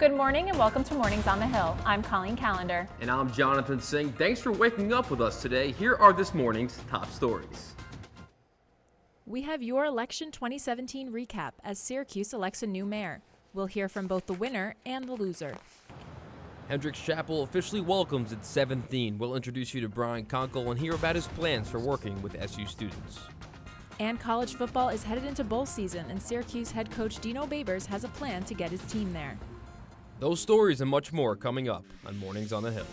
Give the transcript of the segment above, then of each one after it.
Good morning and welcome to Mornings on the Hill. I'm Colleen Callender. And I'm Jonathan Singh. Thanks for waking up with us today. Here are this morning's top stories. We have your election 2017 recap as Syracuse elects a new mayor. We'll hear from both the winner and the loser. Hendricks Chapel officially welcomes its 7th dean. We'll introduce you to Brian Conkle and hear about his plans for working with SU students. And college football is headed into bowl season, and Syracuse head coach Dino Babers has a plan to get his team there. Those stories and much more coming up on Mornings on the Hill.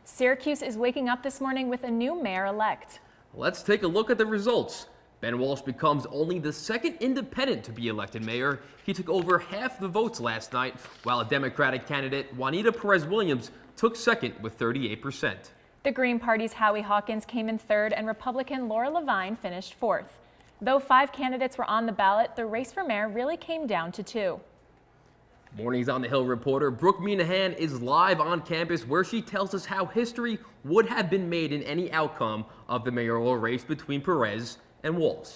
Syracuse is waking up this morning with a new mayor-elect. Let's take a look at the results. Ben Walsh becomes only the second independent to be elected mayor. He took over half the votes last night, while a Democratic candidate, Juanita Perez-Williams, took second with 38%. The Green Party's Howie Hawkins came in third, and Republican Laura Levine finished fourth. Though 5 candidates were on the ballot, the race for mayor really came down to 2. Mornings on the Hill reporter Brooke Minahan is live on campus where she tells us how history would have been made in any outcome of the mayoral race between Perez and Walsh.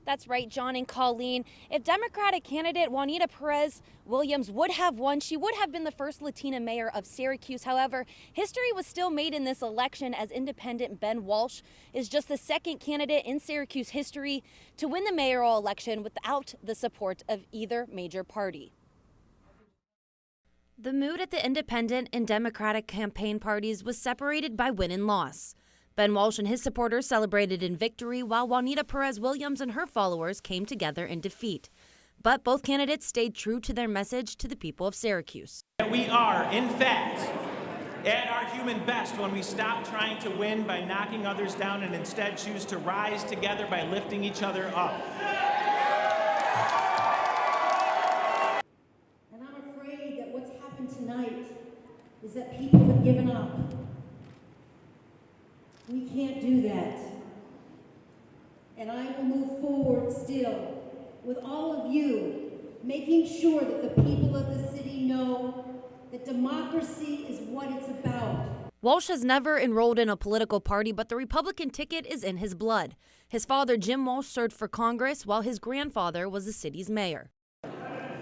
That's right, John and Colleen. If Democratic candidate Juanita Perez-Williams would have won, she would have been the first Latina mayor of Syracuse. However, history was still made in this election as independent Ben Walsh is just the second candidate in Syracuse history to win the mayoral election without the support of either major party. The mood at the independent and Democratic campaign parties was separated by win and loss. Ben Walsh and his supporters celebrated in victory, while Juanita Perez-Williams and her followers came together in defeat. But both candidates stayed true to their message to the people of Syracuse. We are, in fact, at our human best when we stop trying to win by knocking others down and instead choose to rise together by lifting each other up. And I'm afraid that what's happened tonight is that people have given up. We can't do that. And I will move forward still with all of you, making sure that the people of the city know that democracy is what it's about. Walsh has never enrolled in a political party, but the Republican ticket is in his blood. His father, Jim Walsh, served for Congress, while his grandfather was the city's mayor.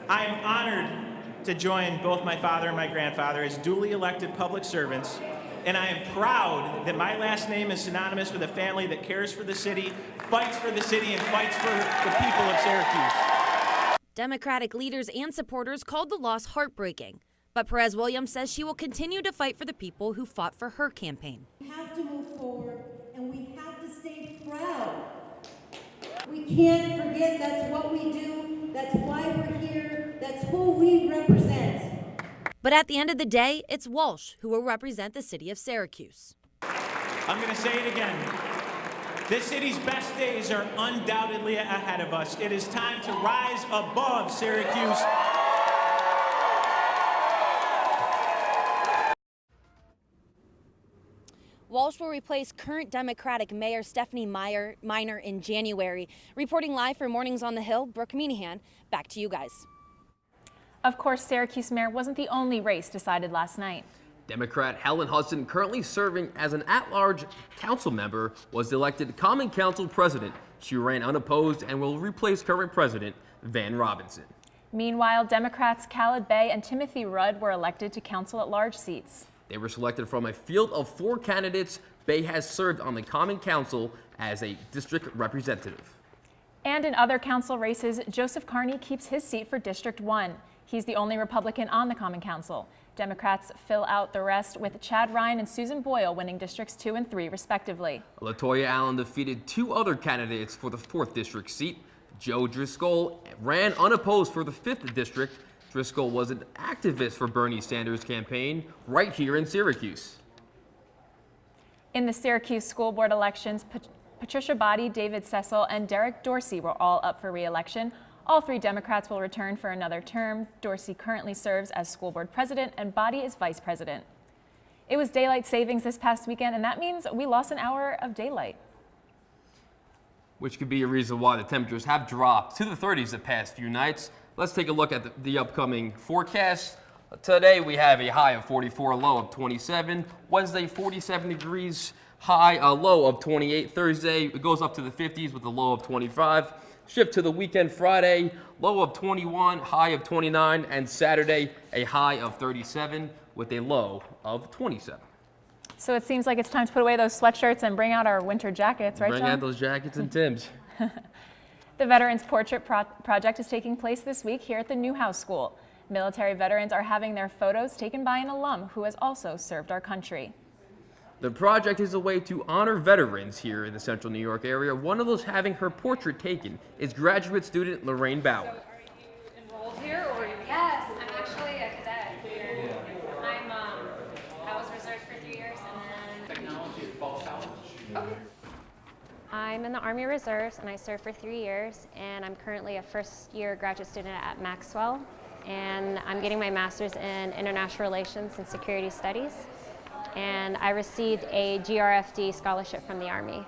I am honored to join both my father and my grandfather as duly elected public servants. And I am proud that my last name is synonymous with a family that cares for the city, fights for the city, and fights for the people of Syracuse. Democratic leaders and supporters called the loss heartbreaking. But Perez-Williams says she will continue to fight for the people who fought for her campaign. We have to move forward, and we have to stay proud. We can't forget that's what we do, that's why we're here, that's who we represent. But at the end of the day, it's Walsh who will represent the city of Syracuse. I'm going to say it again. This city's best days are undoubtedly ahead of us. It is time to rise above Syracuse. Walsh will replace current Democratic Mayor Stephanie Miner in January. Reporting live for Mornings on the Hill, Brooke Minahan, back to you guys. Of course, Syracuse mayor wasn't the only race decided last night. Democrat Helen Hudson, currently serving as an at-large council member, was elected Common Council president. She ran unopposed and will replace current president Van Robinson. Meanwhile, Democrats Khaled Bey and Timothy Rudd were elected to council-at-large seats. They were selected from a field of 4 candidates. Bey has served on the Common Council as a district representative. And in other council races, Joseph Carney keeps his seat for District 1. He's the only Republican on the Common Council. Democrats fill out the rest with Chad Ryan and Susan Boyle winning Districts 2 and 3 respectively. LaToya Allen defeated 2 other candidates for the 4th district seat. Joe Driscoll ran unopposed for the 5th district. Driscoll was an activist for Bernie Sanders' campaign right here in Syracuse. In the Syracuse school board elections, Patricia Boddy, David Cecil, and Derek Dorsey were all up for re-election. All 3 Democrats will return for another term. Dorsey currently serves as school board president and Boddy is vice president. It was daylight savings this past weekend, and that means we lost an hour of daylight. Which could be a reason why the temperatures have dropped to the 30s the past few nights. Let's take a look at the upcoming forecast. Today we have a high of 44, a low of 27. Wednesday, 47 degrees, low of 28. Thursday, it goes up to the 50s with a low of 25. Shift to the weekend Friday, low of 21, high of 29, and Saturday, a high of 37 with a low of 27. So it seems like it's time to put away those sweatshirts and bring out our winter jackets, right, John? Bring out those jackets and Timbs. The Veterans Portrait Project is taking place this week here at the Newhouse School. Military veterans are having their photos taken by an alum who has also served our country. The project is a way to honor veterans here in the central New York area. One of those having her portrait taken is graduate student Lorraine Bauer. Are you enrolled here or? Yes, I'm actually a cadet here. I was reserved for 3 years and then. Technology fall challenge. Okay. I'm in the Army Reserves and I served for 3 years, and I'm currently a first-year graduate student at Maxwell, and I'm getting my master's in International Relations and Security Studies, and I received a GRFD scholarship from the Army.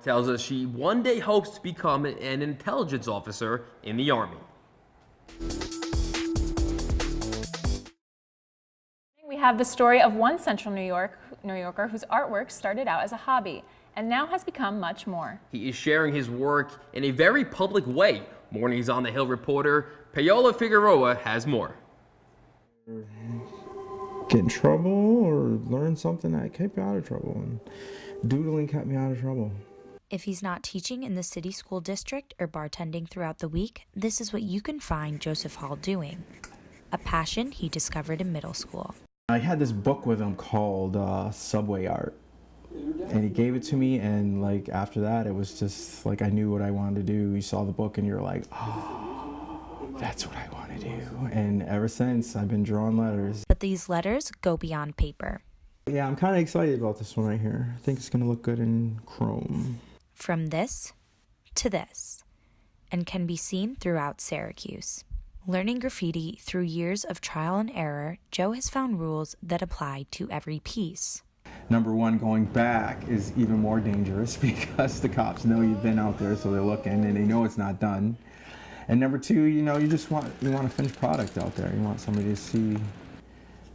Tells us she one day hopes to become an intelligence officer in the Army. We have the story of one Central New Yorker whose artwork started out as a hobby and now has become much more. He is sharing his work in a very public way. Mornings on the Hill reporter Paola Figueroa has more. Get in trouble or learn something that kept me out of trouble, and doodling kept me out of trouble. If he's not teaching in the city school district or bartending throughout the week, this is what you can find Joseph Hall doing, a passion he discovered in middle school. I had this book with him called Subway Art, and he gave it to me, and like after that it was just like I knew what I wanted to do. You saw the book and you're like, oh, that's what I want to do. And ever since I've been drawing letters. But these letters go beyond paper. Yeah, I'm kind of excited about this one right here. I think it's going to look good in chrome. From this to this, and can be seen throughout Syracuse. Learning graffiti through years of trial and error, Joe has found rules that apply to every piece. Number one, going back is even more dangerous because the cops know you've been out there, so they're looking and they know it's not done. And number two, you know, you want a finished product out there. You want somebody to see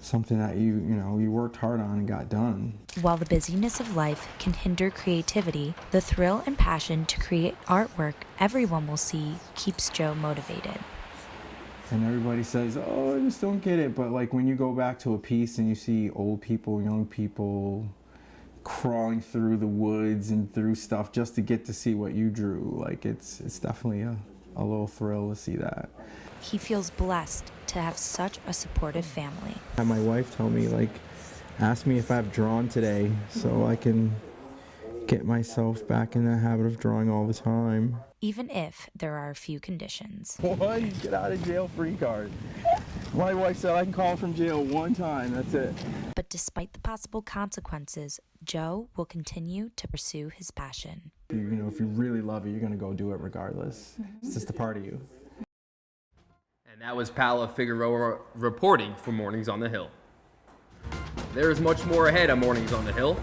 something that you worked hard on and got done. While the busyness of life can hinder creativity, the thrill and passion to create artwork everyone will see keeps Joe motivated. And everybody says, oh, I just don't get it. But like when you go back to a piece and you see old people, young people crawling through the woods and through stuff just to get to see what you drew, like it's definitely a little thrill to see that. He feels blessed to have such a supportive family. I had my wife tell me, like, ask me if I've drawn today so I can get myself back in the habit of drawing all the time. Even if there are a few conditions. One get out of jail free card. My wife said I can call from jail one time, that's it. But despite the possible consequences, Joe will continue to pursue his passion. If you really love it, you're gonna go do it regardless. It's just a part of you. And that was Paola Figueroa reporting for Mornings on the Hill. There is much more ahead on Mornings on the Hill.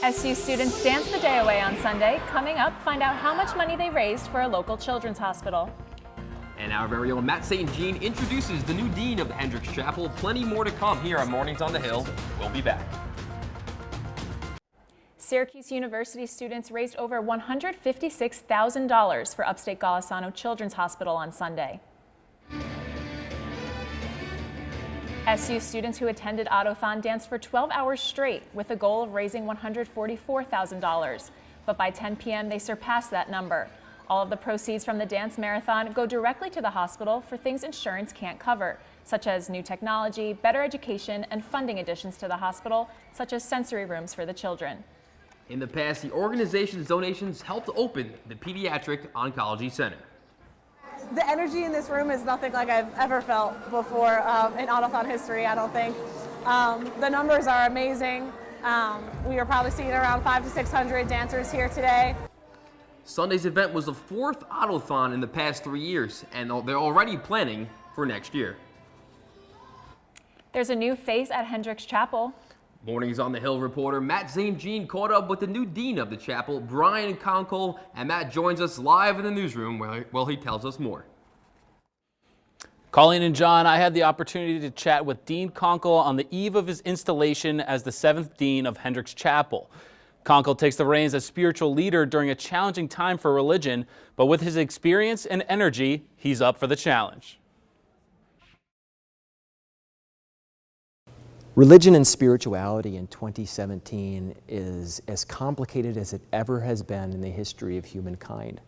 SU students danced the day away on Sunday. Coming up, find out how much money they raised for a local children's hospital. And our very own Matt St. Jean introduces the new dean of the Hendricks Chapel. Plenty more to come here on Mornings on the Hill. We'll be back. Syracuse University students raised over $156,000 for Upstate Golisano Children's Hospital on Sunday. SU students who attended Autothon danced for 12 hours straight with the goal of raising $144,000. But by 10 p.m. they surpassed that number. All of the proceeds from the dance marathon go directly to the hospital for things insurance can't cover, such as new technology, better education, and funding additions to the hospital, such as sensory rooms for the children. In the past, the organization's donations helped open the Pediatric Oncology Center. The energy in this room is nothing like I've ever felt before in Autothon history, I don't think. The numbers are amazing. We are probably seeing around 500 to 600 dancers here today. Sunday's event was the 4th Autothon in the past 3 years, and they're already planning for next year. There's a new face at Hendricks Chapel. Mornings on the Hill reporter Matt St. Jean caught up with the new dean of the chapel, Brian Conkle, and Matt joins us live in the newsroom where he tells us more. Colleen and John, I had the opportunity to chat with Dean Conkle on the eve of his installation as the 7th Dean of Hendricks Chapel. Conkle takes the reins as spiritual leader during a challenging time for religion, but with his experience and energy, he's up for the challenge. Religion and spirituality in 2017 is as complicated as it ever has been in the history of humankind.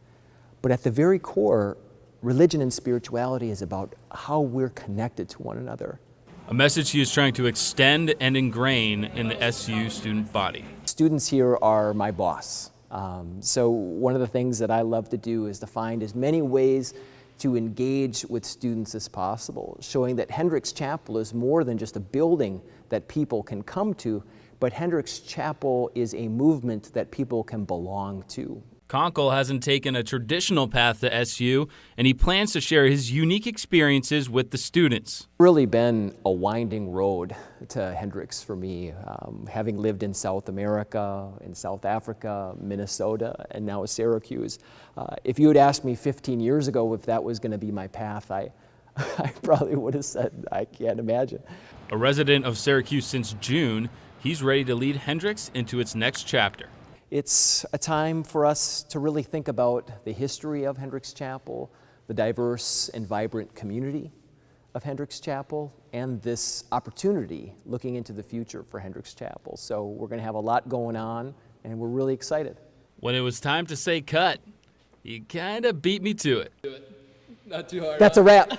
But at the very core, religion and spirituality is about how we're connected to one another. A message he is trying to extend and ingrain in the SU student body. Students here are my boss. So one of the things that I love to do is to find as many ways to engage with students as possible, showing that Hendricks Chapel is more than just a building that people can come to, but Hendricks Chapel is a movement that people can belong to. Conkle hasn't taken a traditional path to SU, and he plans to share his unique experiences with the students. Really been a winding road to Hendricks for me, having lived in South America, in South Africa, Minnesota, and now Syracuse. If you had asked me 15 years ago if that was going to be my path, I probably would have said, I can't imagine. A resident of Syracuse since June, he's ready to lead Hendricks into its next chapter. It's a time for us to really think about the history of Hendricks Chapel, the diverse and vibrant community of Hendricks Chapel, and this opportunity looking into the future for Hendricks Chapel. So we're going to have a lot going on, and we're really excited. When it was time to say cut, you kind of beat me to it. Not too hard. That's a wrap.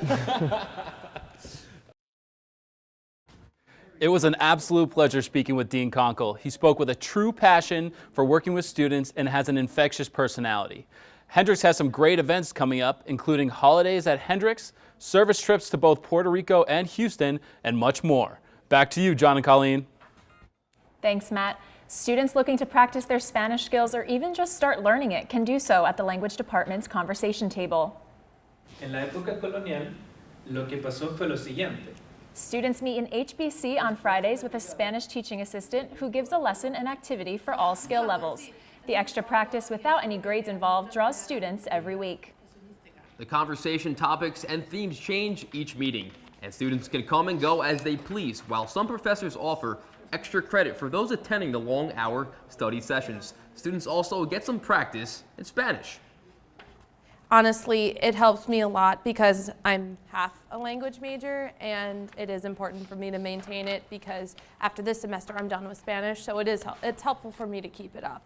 It was an absolute pleasure speaking with Dean Conkle. He spoke with a true passion for working with students and has an infectious personality. Hendricks has some great events coming up, including holidays at Hendricks, service trips to both Puerto Rico and Houston, and much more. Back to you, John and Colleen. Thanks, Matt. Students looking to practice their Spanish skills or even just start learning it can do so at the Language Department's conversation table. En la época colonial, lo que pasó fue lo siguiente. Students meet in HBC on Fridays with a Spanish teaching assistant who gives a lesson and activity for all skill levels. The extra practice without any grades involved draws students every week. The conversation topics and themes change each meeting, and students can come and go as they please, while some professors offer extra credit for those attending the long-hour study sessions. Students also get some practice in Spanish. Honestly, it helps me a lot because I'm half a language major, and it is important for me to maintain it because after this semester I'm done with Spanish, so it's helpful for me to keep it up.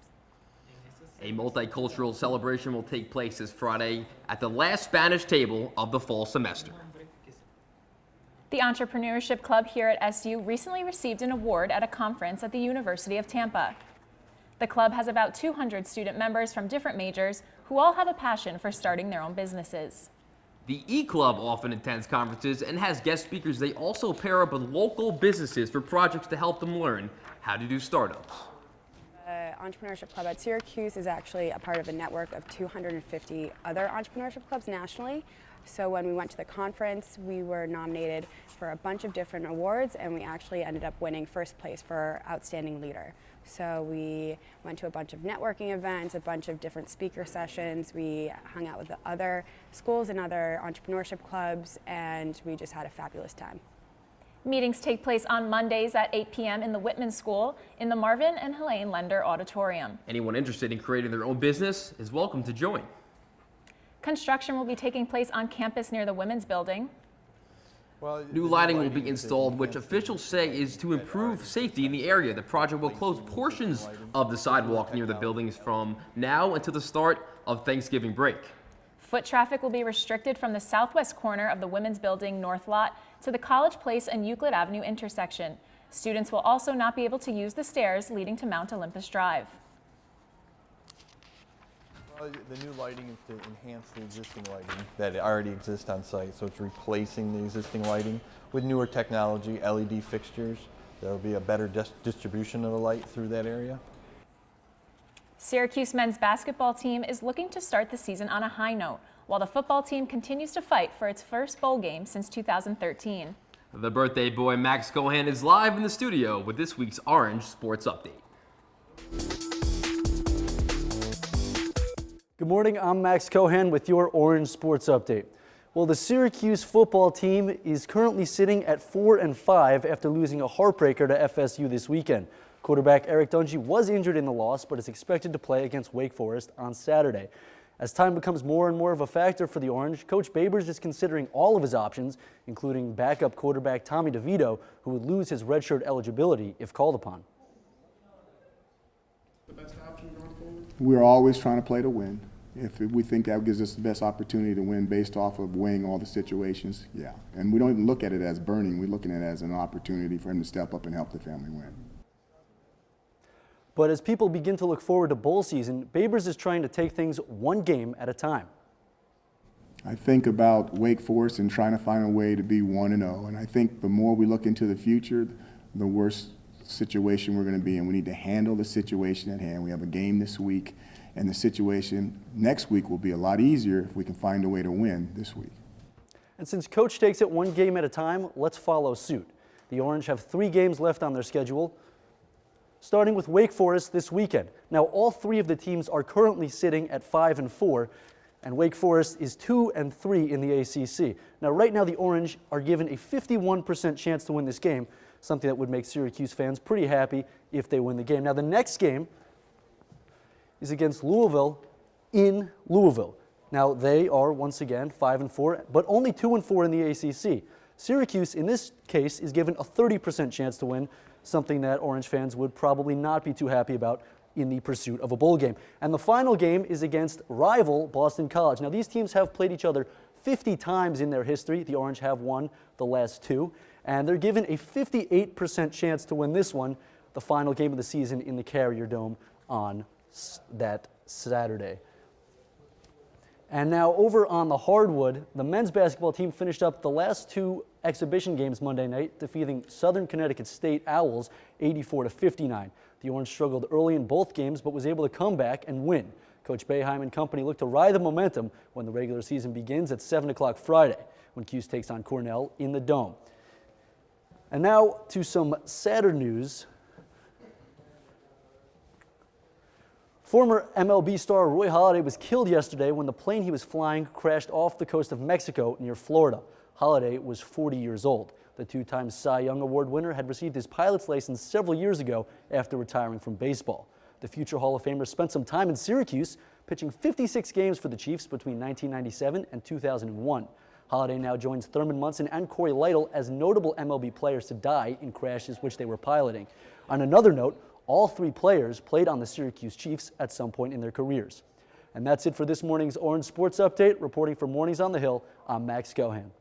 A multicultural celebration will take place this Friday at the last Spanish table of the fall semester. The Entrepreneurship Club here at SU recently received an award at a conference at the University of Tampa. The club has about 200 student members from different majors who all have a passion for starting their own businesses. The E-Club often attends conferences and has guest speakers. They also pair up with local businesses for projects to help them learn how to do startups. The Entrepreneurship Club at Syracuse is actually a part of a network of 250 other entrepreneurship clubs nationally. So when we went to the conference, we were nominated for a bunch of different awards, and we actually ended up winning first place for Outstanding Leader. So we went to a bunch of networking events, a bunch of different speaker sessions. We hung out with the other schools and other entrepreneurship clubs, and we just had a fabulous time. Meetings take place on Mondays at 8 p.m. in the Whitman School in the Marvin and Helene Lender Auditorium. Anyone interested in creating their own business is welcome to join. Construction will be taking place on campus near the Women's Building. New lighting will be installed, which officials say is to improve safety in the area. The project will close portions of the sidewalk near the buildings from now until the start of Thanksgiving break. Foot traffic will be restricted from the southwest corner of the Women's Building North Lot to the College Place and Euclid Avenue intersection. Students will also not be able to use the stairs leading to Mount Olympus Drive. The new lighting is to enhance the existing lighting that already exists on site, so it's replacing the existing lighting with newer technology, LED fixtures. There will be a better distribution of the light through that area. Syracuse men's basketball team is looking to start the season on a high note, while the football team continues to fight for its first bowl game since 2013. The birthday boy Max Cohan is live in the studio with this week's Orange Sports Update. Good morning, I'm Max Cohan with your Orange Sports Update. Well, the Syracuse football team is currently sitting at 4-5 after losing a heartbreaker to FSU this weekend. Quarterback Eric Dungy was injured in the loss, but is expected to play against Wake Forest on Saturday. As time becomes more and more of a factor for the Orange, Coach Babers is considering all of his options, including backup quarterback Tommy DeVito, who would lose his redshirt eligibility if called upon. The best option going forward? We're always trying to play to win. If we think that gives us the best opportunity to win based off of weighing all the situations, yeah. And we don't even look at it as burning. We're looking at it as an opportunity for him to step up and help the family win. But as people begin to look forward to bowl season, Babers is trying to take things one game at a time. I think about Wake Forest and trying to find a way to be 1-0. And I think the more we look into the future, the worse situation we're going to be in. We need to handle the situation at hand. We have a game this week, and the situation next week will be a lot easier if we can find a way to win this week. And since Coach takes it one game at a time, let's follow suit. The Orange have 3 games left on their schedule, starting with Wake Forest this weekend. Now, all 3 of the teams are currently sitting at 5-4, and Wake Forest is 2-3 in the ACC. Now, right now, the Orange are given a 51% chance to win this game, something that would make Syracuse fans pretty happy if they win the game. Now, the next game is against Louisville in Louisville. Now, they are, once again, 5-4, but only 2-4 in the ACC. Syracuse, in this case, is given a 30% chance to win, something that Orange fans would probably not be too happy about in the pursuit of a bowl game. And the final game is against rival Boston College. Now, these teams have played each other 50 times in their history. The Orange have won the last 2, and they're given a 58% chance to win this one, the final game of the season in the Carrier Dome on that Saturday. And now over on the hardwood, the men's basketball team finished up the last 2 exhibition games Monday night, defeating Southern Connecticut State Owls 84-59. The Orange struggled early in both games, but was able to come back and win. Coach Boeheim and company look to ride the momentum when the regular season begins at 7 o'clock Friday, when Cuse takes on Cornell in the Dome. And now to some sadder news. Former MLB star Roy Halladay was killed yesterday when the plane he was flying crashed off the coast of Mexico near Florida. Halladay was 40 years old. The 2-time Cy Young Award winner had received his pilot's license several years ago after retiring from baseball. The future Hall of Famer spent some time in Syracuse, pitching 56 games for the Chiefs between 1997 and 2001. Halladay now joins Thurman Munson and Corey Lytle as notable MLB players to die in crashes which they were piloting. On another note, all 3 players played on the Syracuse Chiefs at some point in their careers. And that's it for this morning's Orange Sports Update. Reporting for Mornings on the Hill, I'm Max Gohan.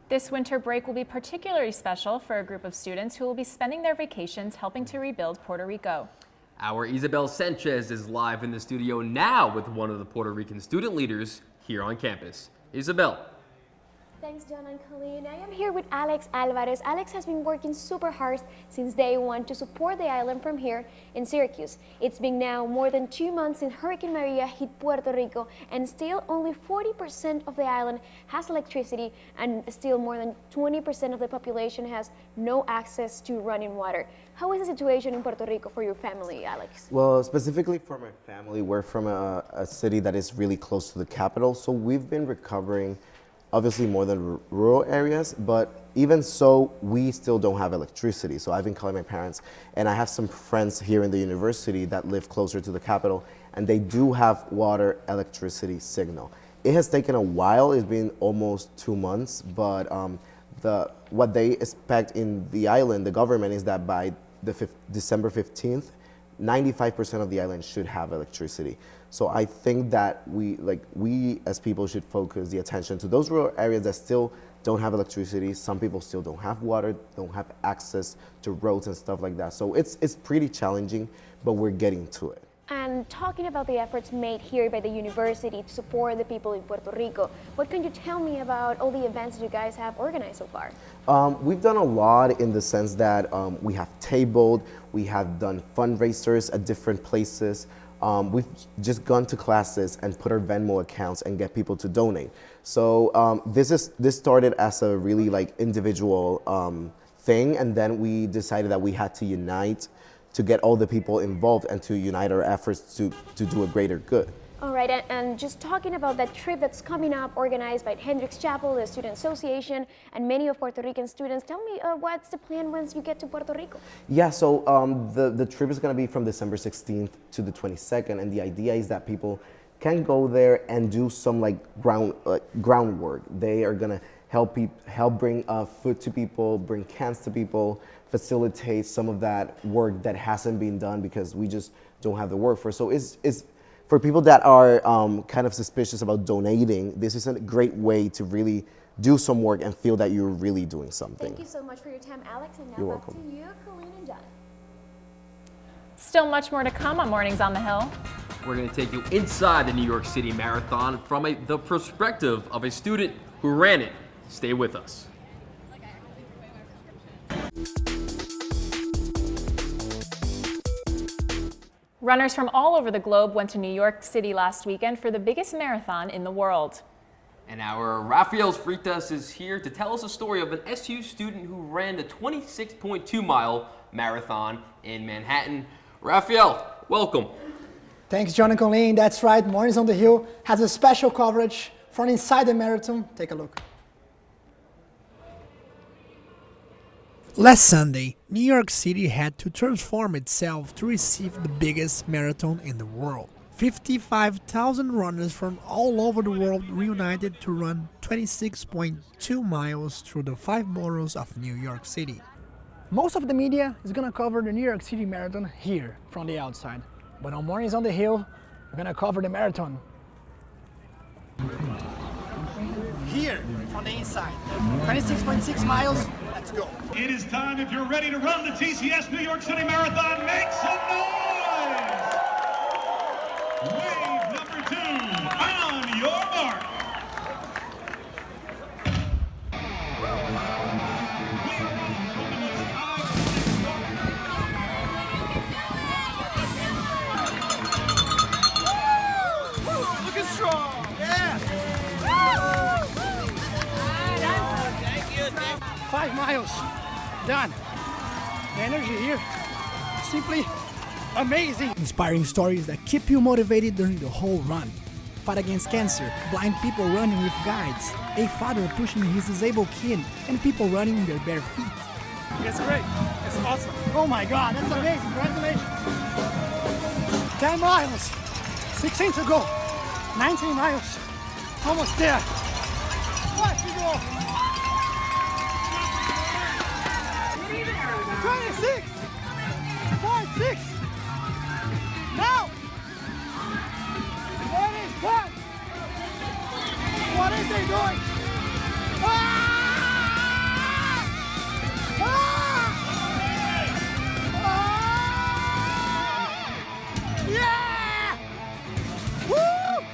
This winter break will be particularly special for a group of students who will be spending their vacations helping to rebuild Puerto Rico. Our Isabel Sanchez is live in the studio now with one of the Puerto Rican student leaders here on campus. Isabel. Thanks, John and Colleen. I am here with Alex Alvarez. Alex has been working super hard since day one to support the island from here in Syracuse. It's been now more than 2 months since Hurricane Maria hit Puerto Rico, and still only 40% of the island has electricity, and still more than 20% of the population has no access to running water. How is the situation in Puerto Rico for your family, Alex? Well, specifically for my family, we're from a city that is really close to the capital, so we've been recovering obviously more than rural areas, but even so, we still don't have electricity. So I've been calling my parents, and I have some friends here in the university that live closer to the capital, and they do have water electricity signal. It has taken a while. It's been almost 2 months, but what they expect in the island, the government, is that by December 15th, 95% of the island should have electricity. So I think that we as people should focus the attention to those rural areas that still don't have electricity. Some people still don't have water, don't have access to roads and stuff like that. So it's pretty challenging, but we're getting to it. And talking about the efforts made here by the university to support the people in Puerto Rico, what can you tell me about all the events you guys have organized so far? We've done a lot in the sense that we have tabled, we have done fundraisers at different places. We've just gone to classes and put our Venmo accounts and get people to donate. So this started as a really individual thing, and then we decided that we had to unite to get all the people involved and to unite our efforts to do a greater good. All right, and just talking about that trip that's coming up, organized by Hendricks Chapel, the Student Association, and many of Puerto Rican students. Tell me, what's the plan once you get to Puerto Rico? Yeah, so the trip is going to be from December 16th to the 22nd, and the idea is that people can go there and do some groundwork. They are going to help bring food to people, bring cans to people, facilitate some of that work that hasn't been done because we just don't have the work for. So it's for people that are kind of suspicious about donating, this is a great way to really do some work and feel that you're really doing something. Thank you so much for your time, Alex. And now You're back welcome. to you, Colleen and John. Still much more to come on Mornings on the Hill. We're going to take you inside the New York City Marathon from the perspective of a student who ran it. Stay with us. Runners from all over the globe went to New York City last weekend for the biggest marathon in the world. And our Rafael Freitas is here to tell us a story of an SU student who ran the 26.2-mile marathon in Manhattan. Rafael, welcome. Thanks, John and Colleen. That's right. Mornings on the Hill has a special coverage from inside the marathon. Take a look. Last Sunday, New York City had to transform itself to receive the biggest marathon in the world. 55,000 runners from all over the world reunited to run 26.2 miles through the 5 boroughs of New York City. Most of the media is going to cover the New York City Marathon here from the outside. But on Mornings on the Hill, we're going to cover the marathon here from the inside. 26.6 miles. Let's go. It is time, if you're ready to run the TCS New York City Marathon, make some noise! Wave number 2, on your mark. 5 miles done. The energy here, simply amazing. Inspiring stories that keep you motivated during the whole run. Fight against cancer, blind people running with guides, a father pushing his disabled kid, and people running in their bare feet. It's great. It's awesome. Oh my God, that's amazing. Congratulations. 10 miles. 16 to go. 19 miles. Almost there. 5 to go. 26. 46. Now. It is done. What is they doing? Yeah! Woo!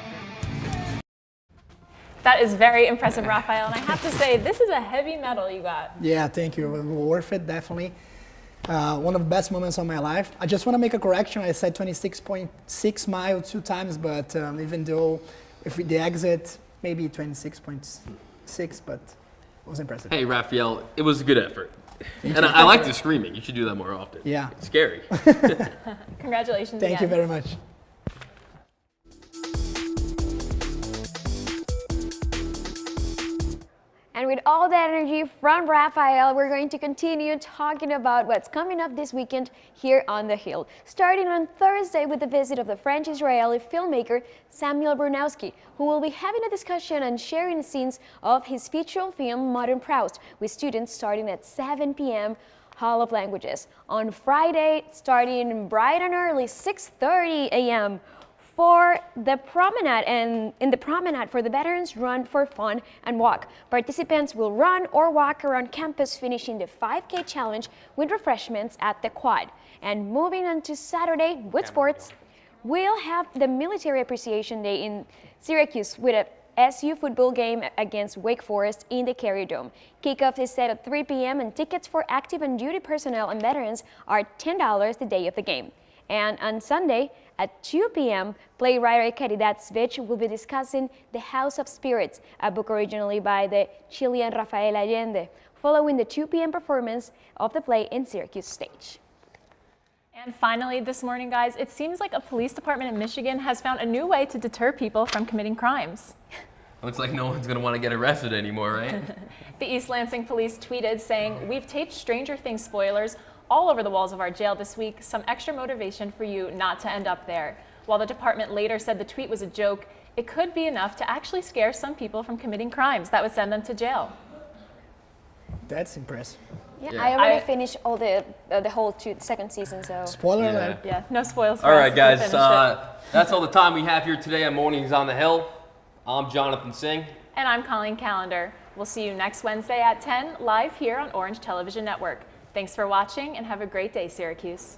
That is very impressive, Rafael. And I have to say, this is a heavy medal you got. Yeah, thank you. Worth it, definitely. One of the best moments of my life. I just want to make a correction. I said 26.6 miles 2 times, but even though if the exit, maybe 26.6, but it was impressive. Hey, Rafael, it was a good effort. And I like the screaming. You should do that more often. Yeah. It's scary. Congratulations Thank you again. very much. And with all that energy from Rafael, we're going to continue talking about what's coming up this weekend here on the Hill. Starting on Thursday with the visit of the French-Israeli filmmaker Samuel Brunowski, who will be having a discussion and sharing scenes of his feature film Modern Proust with students starting at 7 p.m. Hall of Languages. On Friday, starting bright and early, 6:30 a.m. for the promenade, and in the promenade for the Veterans Run for Fun and Walk. Participants will run or walk around campus, finishing the 5K challenge with refreshments at the quad. And moving on to Saturday with sports, we'll have the Military Appreciation Day in Syracuse with a SU football game against Wake Forest in the Carrier Dome. Kickoff is set at 3 p.m. and tickets for active and duty personnel and veterans are $10 the day of the game. And on Sunday at 2 p.m., playwright Caridad Svech will be discussing The House of Spirits, a book originally by the Chilean Rafael Allende, following the 2 p.m. performance of the play in Syracuse stage. And finally this morning, guys, it seems like a police department in Michigan has found a new way to deter people from committing crimes. Looks like no one's going to want to get arrested anymore, right? The East Lansing police tweeted saying, "We've taped Stranger Things spoilers all over the walls of our jail this week. Some extra motivation for you not to end up there." While the department later said the tweet was a joke, it could be enough to actually scare some people from committing crimes that would send them to jail. That's impressive. Yeah, I already finished all the whole second season, so. Spoiler alert. Yeah, no spoils for All us. right, We guys, finished it. that's all the time we have here today on Mornings on the Hill. I'm Jonathan Singh. And I'm Colleen Callender. We'll see you next Wednesday at 10 live here on Orange Television Network. Thanks for watching and have a great day, Syracuse.